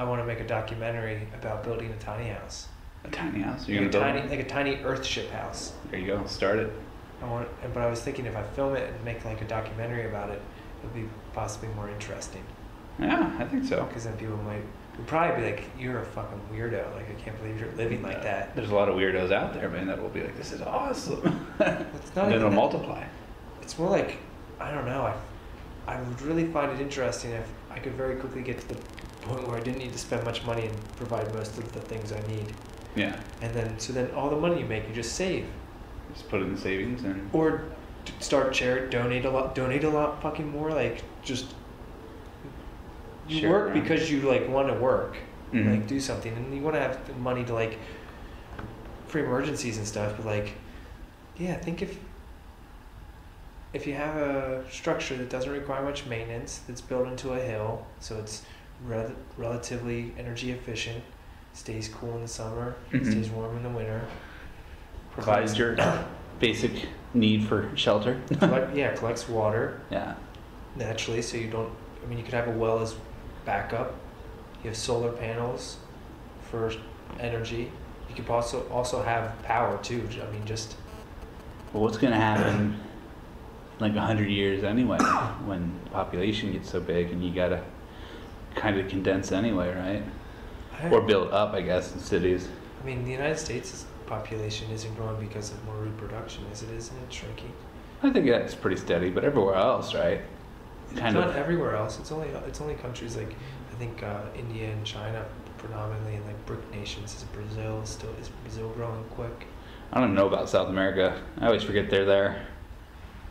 I want to make a documentary about building a tiny house. A tiny house? You're Like gonna build like a tiny Earthship house. There you go. Start it. But I was thinking if I film it and make like a documentary about it, it would be possibly more interesting. Yeah, I think so. Because then people would probably be like, "You're a fucking weirdo. Like, I can't believe you're living like that." There's a lot of weirdos out there, man, that will be like, "This is awesome." It's not and then it'll that. multiply. It's more like, I don't know. I would really find it interesting if I could very quickly get to the point where I didn't need to spend much money and provide most of the things I need. Yeah. And then all the money you make, you just save. Just put it in savings and. Or start donate a lot fucking more. Like, just you Share work around. because you like want to work, Mhm. like do something, and you want to have the money to like for emergencies and stuff. But like, yeah, think if you have a structure that doesn't require much maintenance, that's built into a hill, so it's relatively energy efficient, stays cool in the summer, Mhm. stays warm in the winter, Provides your basic need for shelter. collects water Yeah. naturally, so you don't. I mean, you could have a well as backup. You have solar panels for energy. You could also have power too. I mean, just Well, what's going to happen in like 100 years anyway when the population gets so big and you got to kind of condense anyway, right? Or build up, I guess, in cities. I mean, the United States' population isn't growing because of more reproduction, as it is, isn't it shrinking? I think that's pretty steady, but everywhere else, right? Kind Not of. everywhere else. It's only countries like I think India and China predominantly, and like BRIC nations. Is Brazil growing quick? I don't know about South America. I always forget they're there.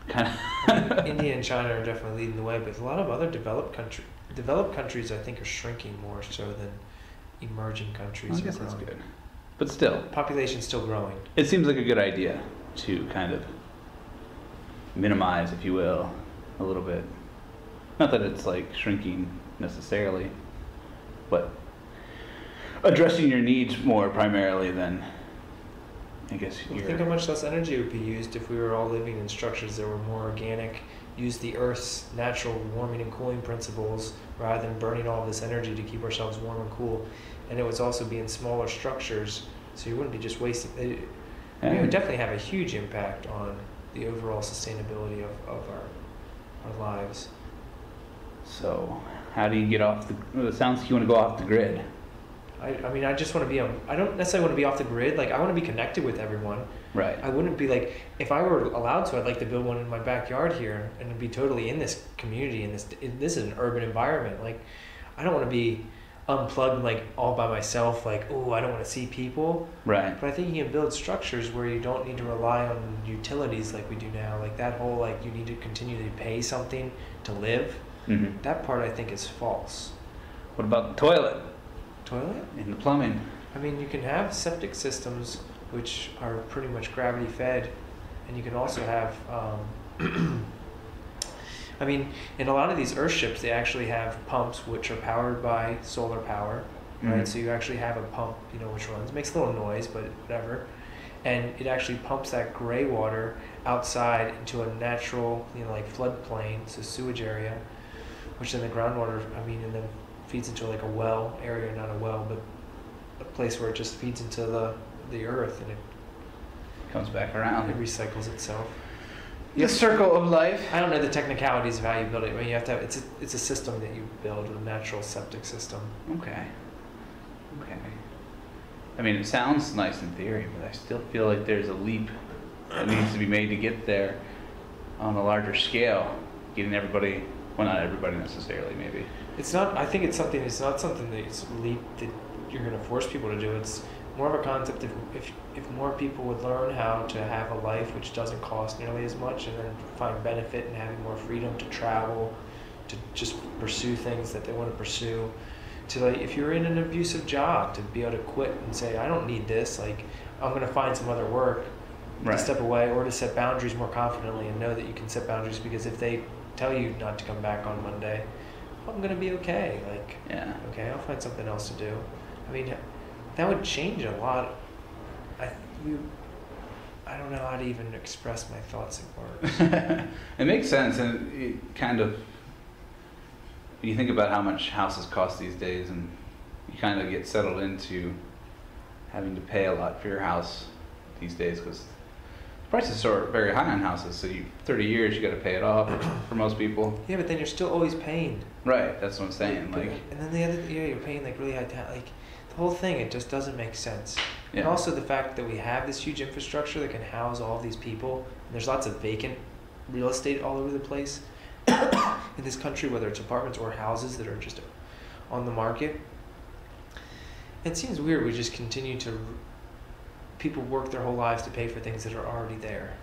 Kind of. India and China are definitely leading the way, but a lot of other developed countries I think are shrinking more so than emerging countries. I guess that's good. But still, Population's still growing. it seems like a good idea to kind of minimize, if you will, a little bit. Not that it's like shrinking necessarily, but addressing your needs more primarily than, I guess, Well, think how much less energy would be used if we were all living in structures that were more organic, used the Earth's natural warming and cooling principles rather than burning all of this energy to keep ourselves warm and cool. And it would also be in smaller structures, so you wouldn't be just wasting. It would definitely have a huge impact on the overall sustainability of our lives. So, how do you get off the? It sounds like you want to go off the grid. I mean, I just want to be I don't necessarily want to be off the grid. Like, I want to be connected with everyone. Right. I wouldn't be like, if I were allowed to, I'd like to build one in my backyard here and be totally in this community. This is an urban environment. Like, I don't want to be unplugged, like all by myself. Like, oh, I don't want to see people. Right. But I think you can build structures where you don't need to rely on utilities like we do now. Like that whole like you need to continually pay something to live. Mm-hmm. That part I think is false. What about the toilet Toilet? and the plumbing? I mean, you can have septic systems which are pretty much gravity fed, and you can also have, I mean, in a lot of these Earthships, they actually have pumps which are powered by solar power, right? Mm-hmm. So you actually have a pump, which runs, makes a little noise, but whatever, and it actually pumps that gray water outside into a natural, like floodplain, so sewage area, which then the groundwater, and then feeds into like a well area, not a well, but a place where it just feeds into the earth and it Comes back around. recycles itself. The circle of life. I don't know the technicalities of how you build it. I mean, you have to have, it's a system that you build, a natural septic system. Okay. I mean, it sounds nice in theory, but I still feel like there's a leap that needs to be made to get there on a larger scale, getting everybody, well, not everybody necessarily, maybe. It's not something that it's a leap that you're going to force people to do. It's more of a concept if more people would learn how to have a life which doesn't cost nearly as much, and then find benefit in having more freedom to travel, to just pursue things that they want to pursue, to like, if you're in an abusive job, to be able to quit and say, I don't need this, like I'm going to find some other work, Right. to step away, or to set boundaries more confidently and know that you can set boundaries, because if they tell you not to come back on Monday, I'm going to be okay. Like, Yeah. okay, I'll find something else to do. I mean, that would change a lot. I don't know how to even express my thoughts in words. It makes sense, and it kind of, when you think about how much houses cost these days, and you kind of get settled into having to pay a lot for your house these days because prices are very high on houses. So 30 years, you got to pay it off for most people. Yeah, but then you're still always paying. Right, that's what I'm saying. Like, and then the other, you're paying like really high like the whole thing. It just doesn't make sense. yeah. And also the fact that we have this huge infrastructure that can house all of these people. And there's lots of vacant real estate all over the place in this country, whether it's apartments or houses that are just on the market. It seems weird. We just continue to people work their whole lives to pay for things that are already there.